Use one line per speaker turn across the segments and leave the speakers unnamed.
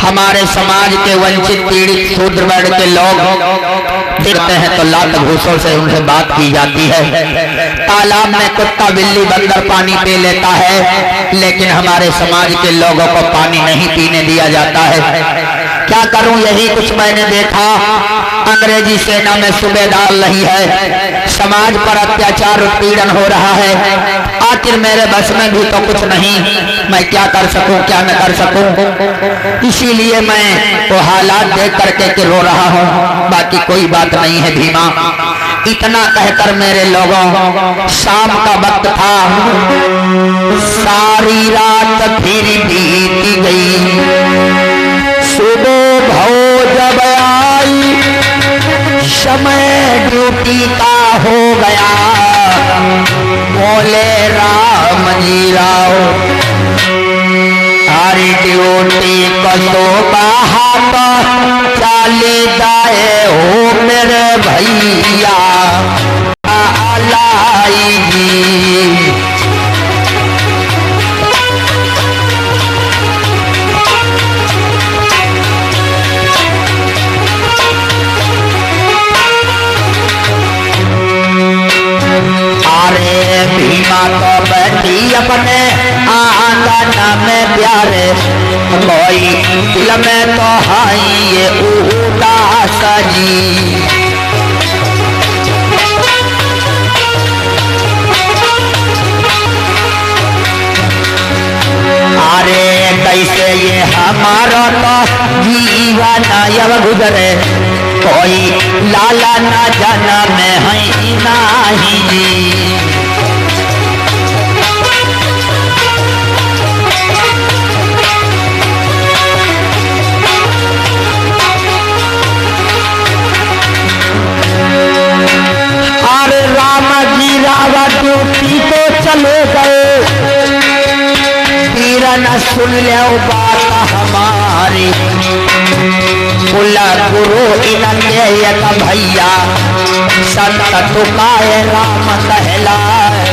हमारे समाज के वंचित पीड़ित शूद्र वर्ण के लोग देखते हैं तो लात घूसों से उनसे बात की जाती है। तालाब में कुत्ता बिल्ली बंदर पानी पी लेता है, लेकिन हमारे समाज के लोगों को पानी नहीं पीने दिया जाता है। क्या करूं, यही कुछ मैंने देखा। अंग्रेजी सेना में सूबेदार रही है, समाज पर अत्याचार उत्पीड़न हो रहा है। आखिर मेरे बस में भी तो कुछ नहीं, मैं क्या कर सकूं, क्या न कर सकूं। इसीलिए मैं वो हालात देख करके के रो रहा हूं, बाकी कोई बात नहीं है भीमा। इतना कहकर मेरे लोगों, शाम का वक्त था, सारी रात फिर बीत गई। सुबह भो जब आई, समय ड्यूटी का हो गया। बोले राम जी राव, हरी ड्यूटी कसो हाथ चाले जाए हो मेरे भैया लाई जी। भीमा तो बैठी अपने आंगन में प्यारे, कोई दिल में तो है ये उदास जी। अरे कैसे ये हमारा तो जीवन अब गुजरे, कोई लाला न जन्म में है नाही जी। अरे राम जी रावण ड्यूटी तो चले गए, पीरा न सुन ले बात हमारी। बोला गुरु इनके भैया संत तुकाए राम कहलाए।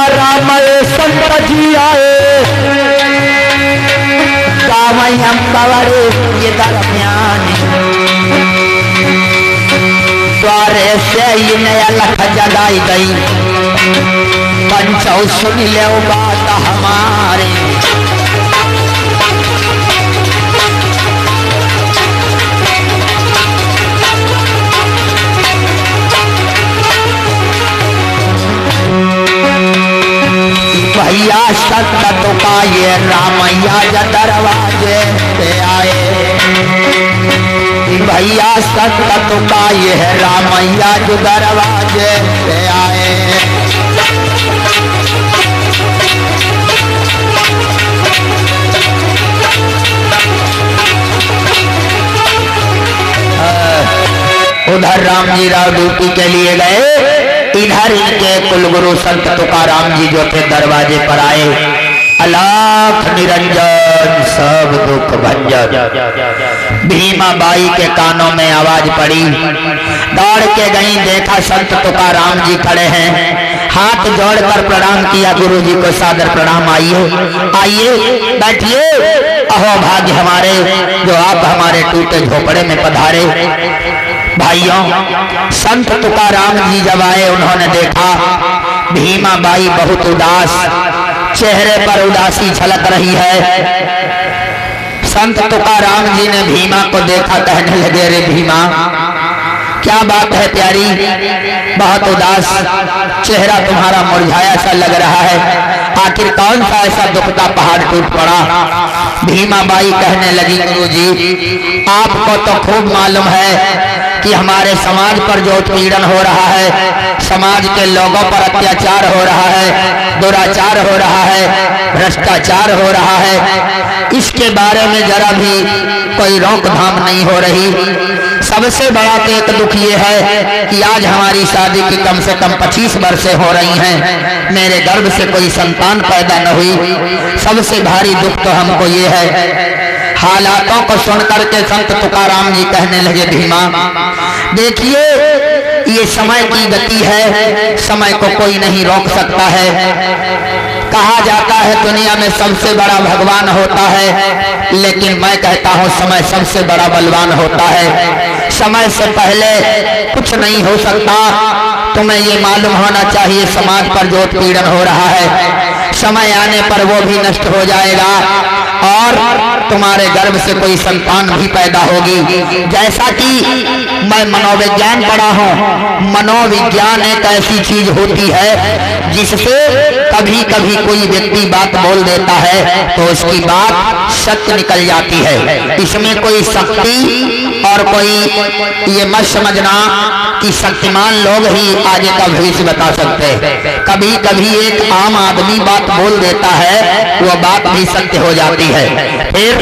राम संत जी आए, गावई हम कवरे ये दरमियान। द्वारे से नया लख जगाई गई, पंचौ सुन ले बात हमारे। भैया संत का ये रामैया ज दरवाजे पे आए। भैया संत का ये रामैया जो दरवाजे पे आए। उधर राम जी राव ड्यूटी के लिए गए, इधर इनके कुलगुरु संत तुकाराम जी जो थे दरवाजे पर आए। अलाख निरंजन सब दुख भंजन। भीमा बाई के कानों में आवाज पड़ी, दौड़ के गई, देखा संत तुकाराम जी खड़े हैं। हाथ जोड़कर प्रणाम किया, गुरु जी को सादर प्रणाम। आइए आइए बैठिए। अहो भाग्य हमारे जो आप हमारे टूटे झोपड़े में पधारे। भाइयों, संत तुकाराम जी जब आए, उन्होंने देखा भीमा बाई बहुत उदास, चेहरे पर उदासी झलक रही है। संत तुकाराम जी ने भीमा को देखा, कहने लगे, रे भीमा क्या बात है प्यारी, बहुत उदास चेहरा तुम्हारा मुरझाया सा लग रहा है। आखिर कौन सा ऐसा दुख का पहाड़ टूट पड़ा। भीमा बाई कहने लगी, गुरुजी आपको तो खूब मालूम है कि हमारे समाज पर जो उत्पीड़न हो रहा है, समाज के लोगों पर अत्याचार हो रहा है, दुराचार हो रहा है, भ्रष्टाचार हो रहा है, इसके बारे में जरा भी कोई रोकथाम नहीं हो रही। सबसे बड़ा तो एक दुख ये है कि आज हमारी शादी की कम से कम 25 वर्षें हो रही हैं, मेरे गर्भ से कोई संतान पैदा न हुई। सबसे भारी दुख तो हमको ये है हालातों को सुन करके संत तुकाराम जी कहने लगे भीमा देखिए ये समय की गति है, समय को कोई नहीं रोक सकता है। कहा जाता है दुनिया में सबसे बड़ा भगवान होता है, लेकिन मैं कहता हूँ समय सबसे बड़ा बलवान होता है। समय से पहले कुछ नहीं हो सकता। तुम्हें ये मालूम होना चाहिए समाज पर जो उत्पीड़न हो रहा है, समय आने पर वो भी नष्ट हो जाएगा और तुम्हारे गर्भ से कोई संतान भी पैदा होगी। जैसा कि मैं मनोविज्ञान पढ़ा हूँ, मनोविज्ञान एक ऐसी चीज होती है जिससे कभी कभी कोई व्यक्ति बात बोल देता है तो उसकी बात सत्य निकल जाती है। इसमें कोई शक्ति और कोई ये मत समझना कि शक्तिमान लोग ही आगे का भविष्य बता सकते हैं। कभी कभी एक आम आदमी बात बोल देता है, वो बात भी सत्य हो जाती है। फिर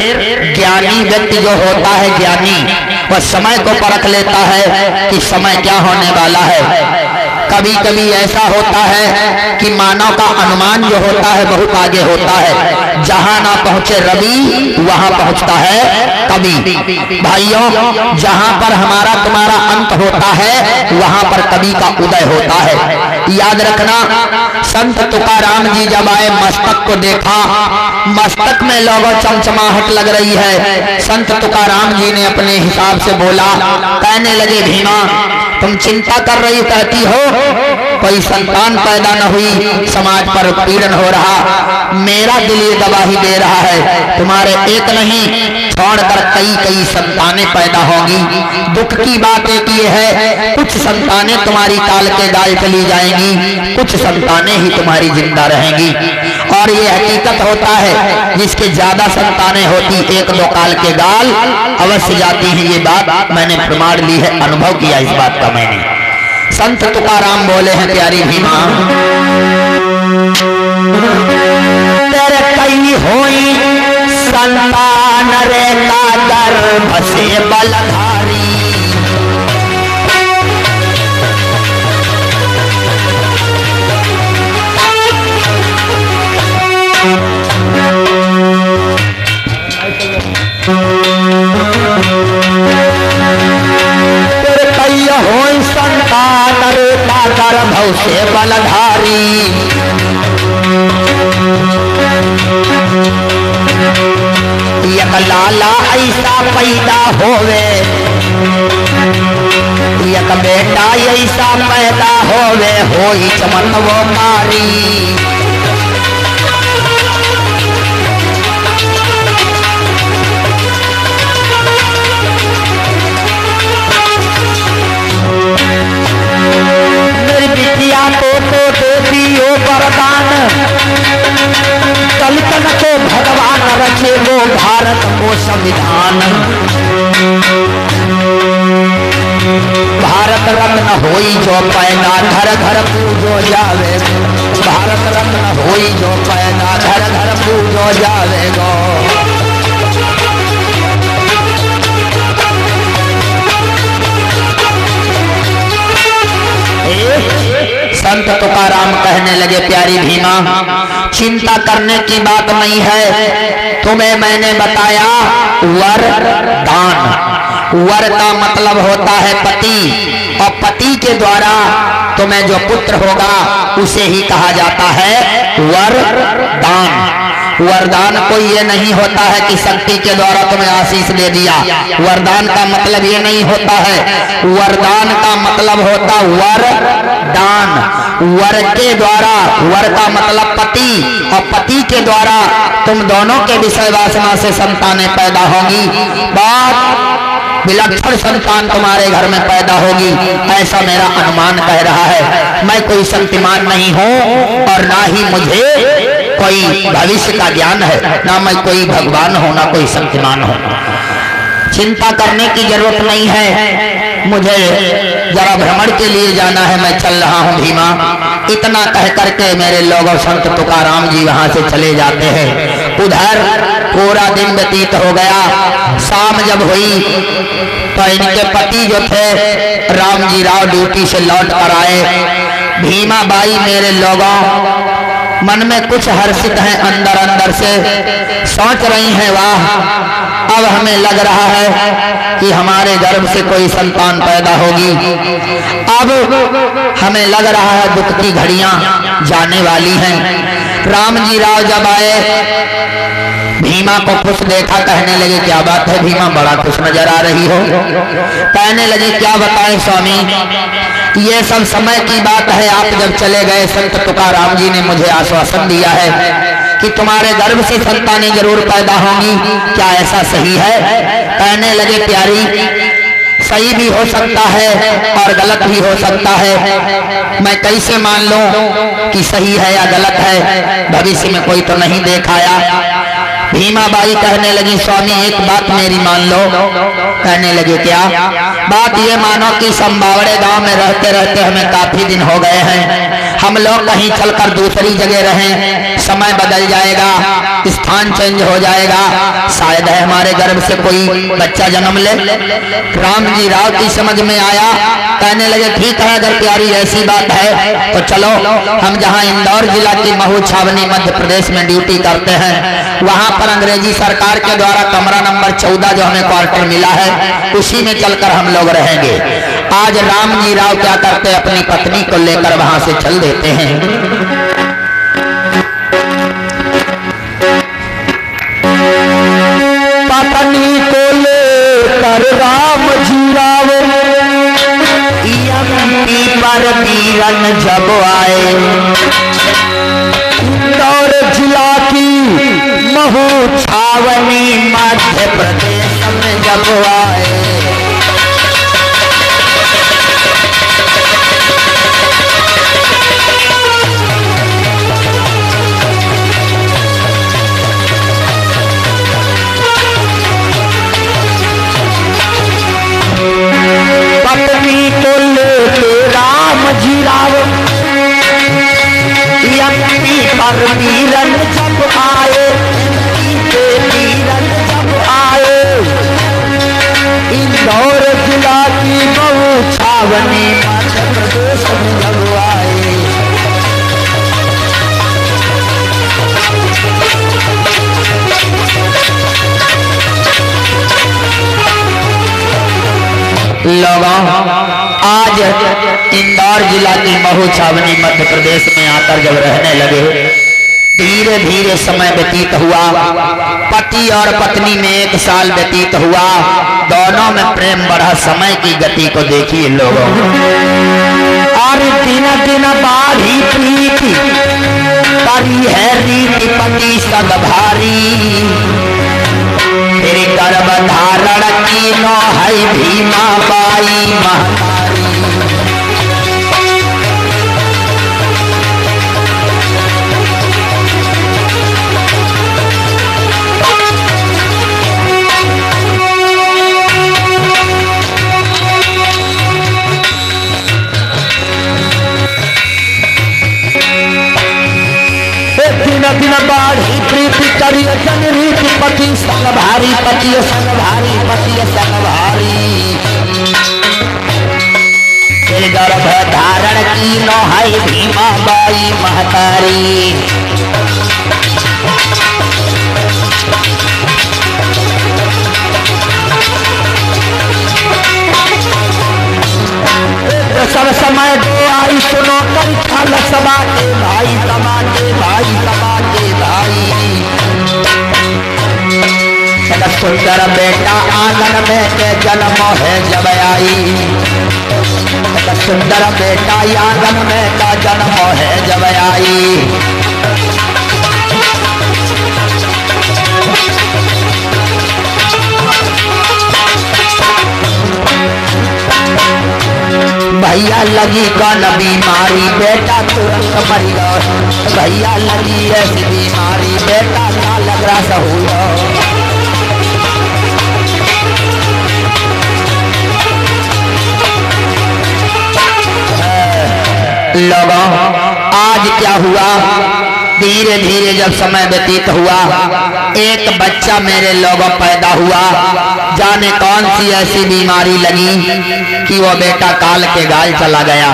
ज्ञानी व्यक्ति जो होता है, ज्ञानी वह समय को परख लेता है कि समय क्या होने वाला है। कभी कभी ऐसा होता है कि मानव का अनुमान जो होता है बहुत आगे होता है। जहां ना पहुंचे रवि वहां पहुंचता है कवि। भाइयों, जहां पर हमारा तुम्हारा अंत होता है वहां पर कवि का उदय होता है। याद रखना, संत तुकाराम जी जब आए, मस्तक को देखा, मस्तक में लोगों चमचमाहट लग रही है। संत तुकाराम जी ने अपने हिसाब से बोला, कहने लगे भीमा तुम चिंता कर रही कहती हो कोई संतान पैदा न हुई, समाज पर पीड़न हो रहा। मेरा दिल ये गवाही दे रहा है तुम्हारे एक नहीं छोड़कर कई कई संतानें पैदा होंगी। दुख की बात एक ये है, कुछ संतानें तुम्हारी काल के गाल चली जाएंगी, कुछ संतानें ही तुम्हारी जिंदा रहेंगी। और ये हकीकत होता है, जिसके ज्यादा संतानें होती एक दो काल के गाल अवश्य जाती हैं। ये बात मैंने प्रमाण ली है, अनुभव किया इस बात का मैंने। संत तुकाराम बोले हैं प्यारी भीमा, तेरे कई होई संतान रे का गर्भ से बलधारी। तेरे कई होई संतान रे का गर्भ से बलधारी। एक लाला ऐसा पैदा होवे, एक बेटा ऐसा पैदा होवे, होई चमत्कारी। मेरी बिटिया को तो दे दियो वरदान, दलितन को भगवान रचे वो भारत को संविधान। भारत रत्न होई जो पैदा घर घर पूजो जावे, भारत रत्न होई जो पैदा घर घर पूजो जावेगो। संत तुकाराम कहने लगे प्यारी भीमा चिंता करने की बात नहीं है, तुम्हें मैंने बताया वरदान। वर का मतलब होता है पति, और पति के द्वारा तुम्हें जो पुत्र होगा उसे ही कहा जाता है वरदान। वरदान कोई ये नहीं होता है कि शक्ति के द्वारा तुम्हें आशीष दे दिया, वरदान का मतलब ये नहीं होता है। वरदान का मतलब होता वरदान, वर के द्वारा, वर का मतलब पति, और पति के द्वारा तुम दोनों के विषय वासना से संतानें पैदा होंगी। बहुत विलक्षण संतान तुम्हारे घर में पैदा होगी, ऐसा मेरा अनुमान कह रहा है। मैं कोई शक्तिमान नहीं हूँ और ना ही मुझे कोई भविष्य का ज्ञान है, ना मैं कोई भगवान हूँ ना कोई शक्तिमान हूँ। चिंता करने की जरूरत नहीं है, मुझे जरा भ्रमण के लिए जाना है, मैं चल रहा हूँ भीमा। इतना कह करके मेरे लोग संत तुकाराम जी वहां से चले जाते हैं। उधर पूरा दिन व्यतीत हो गया। शाम जब हुई तो इनके पति जो थे राम जी राव ड्यूटी से लौट कर आए। भीमा बाई मेरे लोगों मन में कुछ हर्षित हैं, अंदर अंदर से सोच रही हैं वाह अब हमें लग रहा है कि हमारे गर्भ से कोई संतान पैदा होगी। अब हमें लग रहा है दुख की घड़ियां जाने वाली हैं। राम जी राव जब आए, भीमा को खुश देखा, कहने लगे क्या बात है भीमा, बड़ा खुश नजर आ रही हो। कहने लगे क्या बताएं स्वामी, ये सब समय की बात है। आप जब चले गए संत तुकाराम जी ने मुझे आश्वासन दिया है कि तुम्हारे गर्भ से संतानें जरूर पैदा होंगी, क्या ऐसा सही है? कहने लगे प्यारी, सही भी हो सकता है और गलत भी हो सकता है। मैं कैसे मान लूं कि सही है या गलत है? भविष्य में कोई तो नहीं देख आया। भीमाबाई कहने लगी स्वामी एक बात मेरी मान लो। कहने लगे क्या बात? ये मानो कि संबावड़े गांव में रहते रहते हमें काफी दिन हो गए हैं। हम लोग कहीं चलकर दूसरी जगह रहें, समय बदल जाएगा, स्थान चेंज हो जाएगा, शायद है हमारे गर्भ से कोई बच्चा जन्म ले। राम जी राव की समझ में आया। कहने लगे ठीक है, अगर प्यारी ऐसी बात है तो चलो, हम जहां इंदौर जिला की महू छावनी मध्य प्रदेश में ड्यूटी करते हैं, वहां पर अंग्रेजी सरकार के द्वारा कमरा नंबर 14 जो हमें क्वार्टर मिला है, उसी में चलकर हम लोग रहेंगे। आज राम जी राव क्या करते, अपनी पत्नी को लेकर वहां से चल देते हैं। पत्नी को लेकर राम जी राव पर वीरन जब आए, इंदौर जिला की महू छावनी मध्य प्रदेश में जब आए, पत्नी को लेके राम जी राव यम्पी पर वीरन जब आए, वीरन जब आए, इंदौर जिला की महू छावनी मध्य प्रदेश में जब आए। लोगों, आज इंदौर जिला की महू छावनी मध्य प्रदेश में आकर जब रहने लगे, धीरे धीरे समय व्यतीत हुआ। पति और पत्नी में 1 साल व्यतीत हुआ, दोनों में प्रेम बढ़ा। समय की गति को देखिए लोगों, और दिन दिन बाढ़ी प्रीति करी है रीति पति सब भारी, तेरे गर्भ धारण की नो है भीमा बाई महतारी। दिन दिन बाढ़ी प्रीति करी जन रीति पति संग भारी, पति संग भारी, पति संग भारी, गर्भ धारण की नो है भीमा बाई महतारी। सब समय दो आई सुनो कर छल सबा के भाई, सबा के भाई, सबा के भाई। सुंदर बेटा आंगन में के जन्म है जब आई, सुंदर बेटा आंगन में का जन्म है जब आई। भैया लगी कौन बीमारी बेटा तुरंत मरी, भैया लगी ऐसी बीमारी बेटा ना लग रहा सहूलो। लोगों, आज क्या हुआ, धीरे धीरे जब समय व्यतीत हुआ, एक बच्चा मेरे लोगों पैदा हुआ। जाने कौन सी ऐसी बीमारी लगी कि वो बेटा काल के गाल चला गया।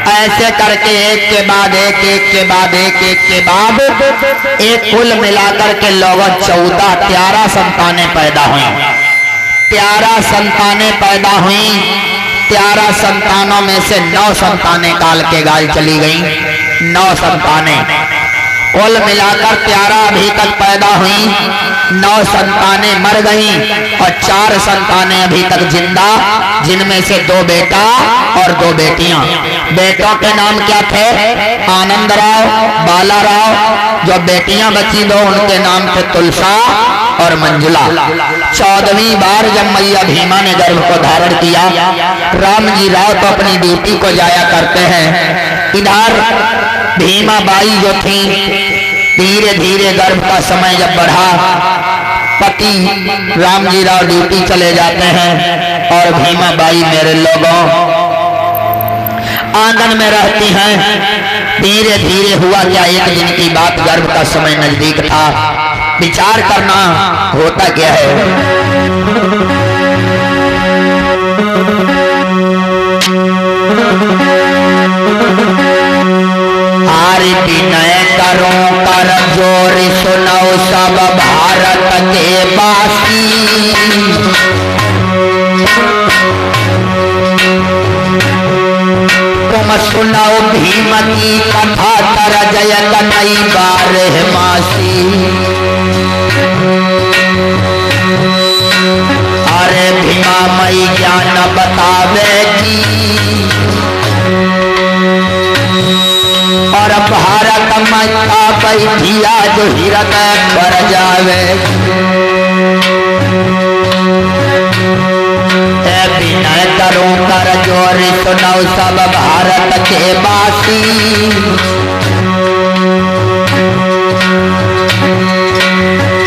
ऐसे करके एक के बाद एक, एक के बाद एक, एक के बाद एक, कुल मिलाकर के लोगों 14 13 संतानें पैदा हुई। 13 संतानें पैदा हुई। 13 संतानों में से 9 संतानें काल के गाल चली गई। 9 संतानें कुल मिलाकर 13 अभी तक पैदा हुई। 9 संतानें मर गईं और 4 संतानें अभी तक जिंदा, जिनमें से 2 बेटा और 2 बेटियां। बेटों के नाम क्या थे? आनंद राव, बाला राव। जो बेटियां बची 2 उनके नाम थे तुलसा और मंजुला। 14वीं बार जब मैया भीमा ने गर्भ को धारण किया, राम जी राव तो अपनी ड्यूटी को जाया करते हैं। इधर भीमा बाई जो थी, धीरे धीरे गर्भ का समय जब बढ़ा, पति राम जी राव ड्यूटी चले जाते हैं और भीमा बाई मेरे लोगों आंगन में रहती हैं। धीरे धीरे हुआ क्या, एक दिन की बात, गर्भ का समय नजदीक था। विचार करना होता क्या है। आरी विनय करो कर जोर सुनो सब भारत के वासी। तुम सुनाओ भीम की कथा तर जयत नई बारह मासी। अरे भीमा मई ज्ञान बतावेगी और भारत माता बैठिया जो हृदय पर जावे। विनय करो कर जोर सुनो सब भारत के वासी।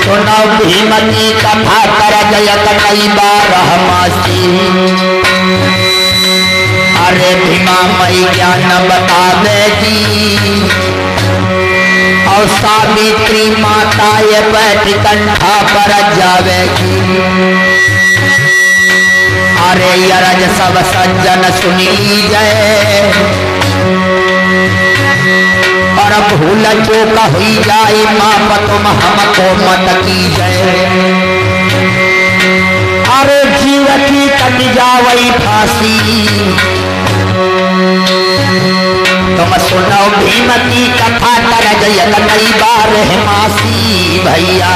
सुनो भीम की कथा कर जयत कई बारह मासी। अरे भीमा मई ज्ञान बतावेगी और सावित्री माता ये बैठ कंठा पर जावेगी। अरे यरज सब सज्जन सुनी जय और भूल चूक हुई जाए माप तुम हमको मत की जय। अरे जीव की कट जावई फांसी। तुम सुनो भीम की कथा कर जयत कई बारह मासी। भैया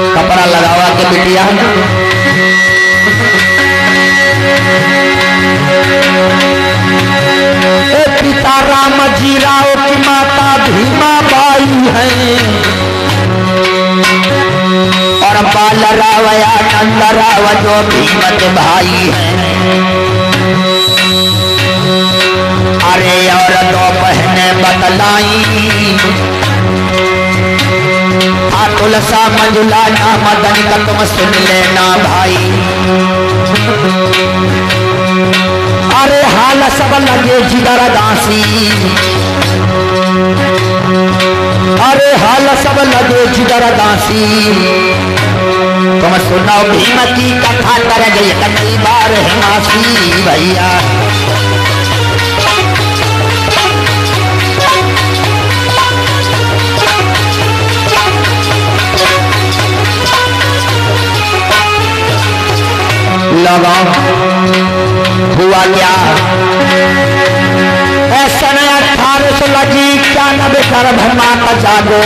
कपड़ा लगावा के बिटिया पिता राम जी राव की माता भीमा बाई है और बाल राव आनंद राव जो भीम के भाई है। अरे और 2 बहने बतलाई, तुलसा मंजुला नाम दनिका तुम सुन लेना भाई। अरे हाल सब लगे जिगर दासी। अरे हाल सब लगे जिगर दासी। तुम सुनो भीम की कथा कर गई कई बार मासी। भैया लगा हुआ क्या, सन 1800 लगी 91 गर्भ माता जागो।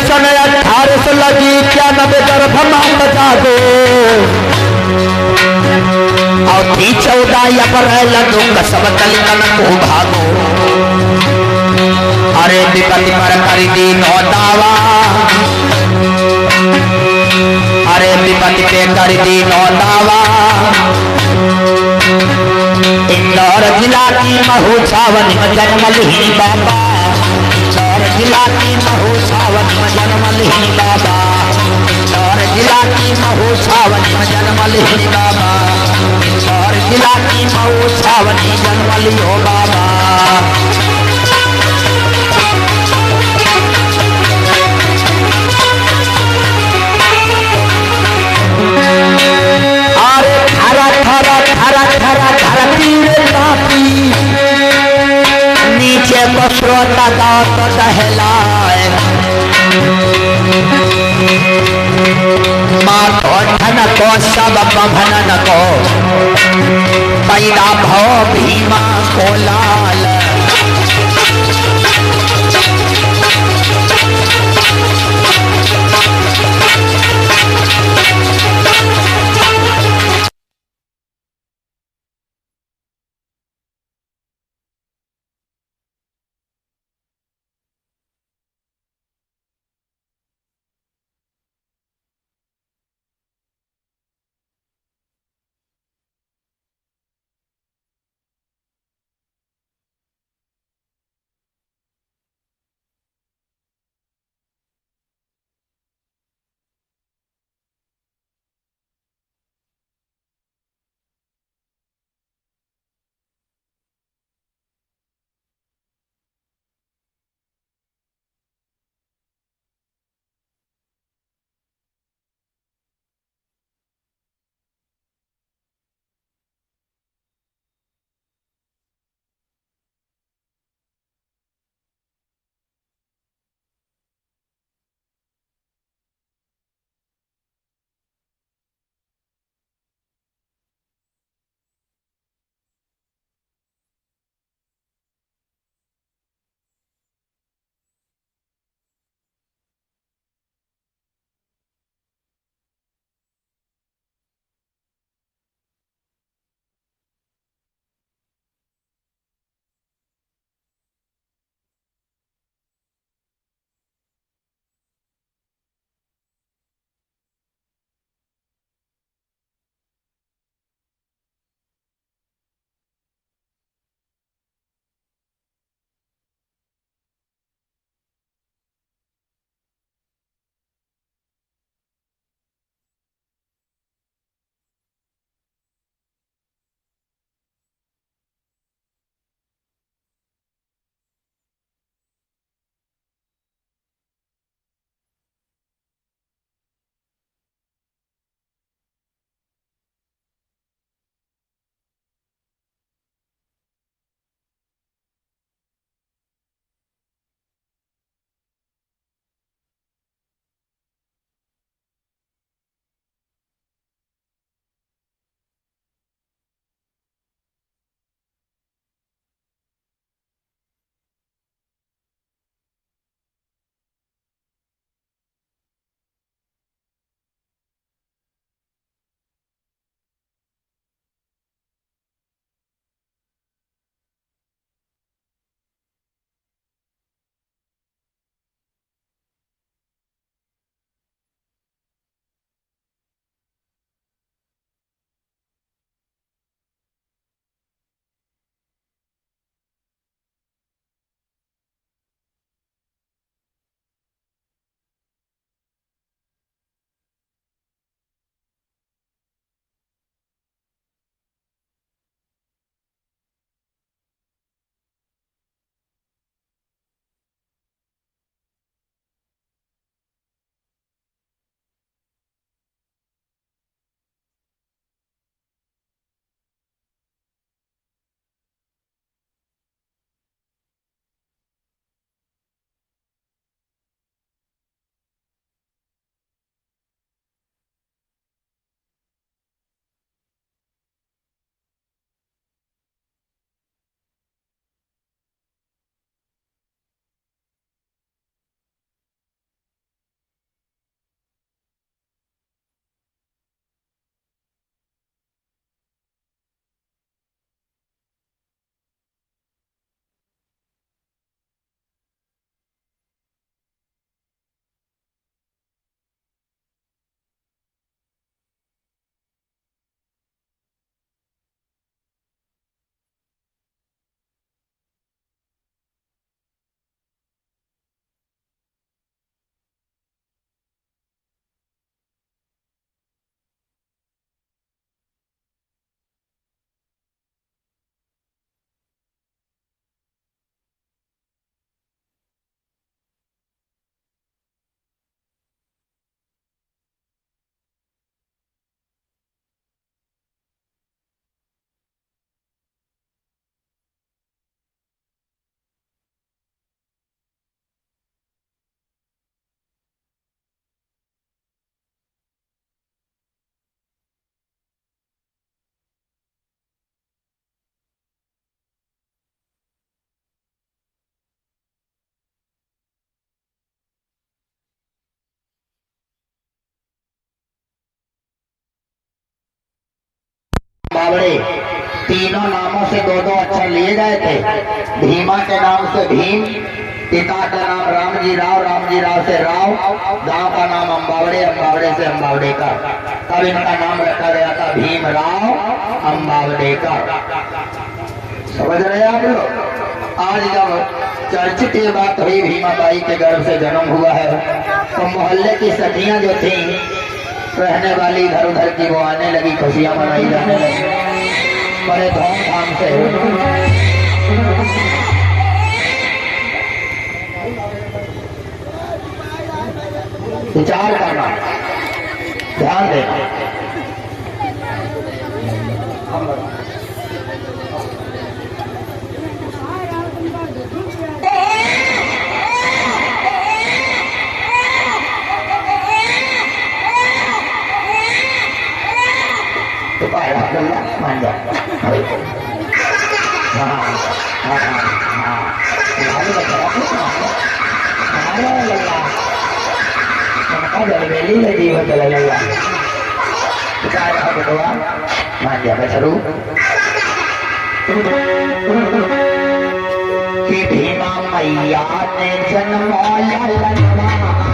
सन 1800 लगी 91 गर्भ माता जागो। और 14 अप्रैल दुख सब कलिकन को भागो। अरे विपत्ति पर कर दी नो दावा। अरे विपत्ति पे कर दी नो दावा। इंदौर जिला की महू छावन में जन्म लिही बाबा। इंदौर जिला की महू छावन में जन्म लिही बाबा। इंदौर जिला की महू छावन में जन्म लिही बाबा। इंदौर जिला की महू छावन जन्म लियो बाबा। सदा तो दहलाए माथो धन को सब बभनन को पैदा भो भीमा को लाल अम्बावड़े, तीनों नामों से दो दो अक्षर लिए गए थे। भीमा के नाम से भीम, पिता का नाम रामजी राव से राव, गांव का नाम अम्बावड़े, अम्बावड़े से अम्बावड़ेकर। तब इनका नाम रखा गया था भीमराव अम्बावड़ेकर। समझ रहे आप लोग? आज जब चर्चित ये बात हुई भीमाबाई के गर्भ से जन्म हुआ है, तो मोहल्ले की सखियां जो थी रहने वाली इधर उधर की, वो आने लगी, खुशियां मनाई जाने लगी बड़े धूमधाम से। विचार करना, ध्यान देना। मान जाओ। कि भीमा मैया ने जन्माया लनवा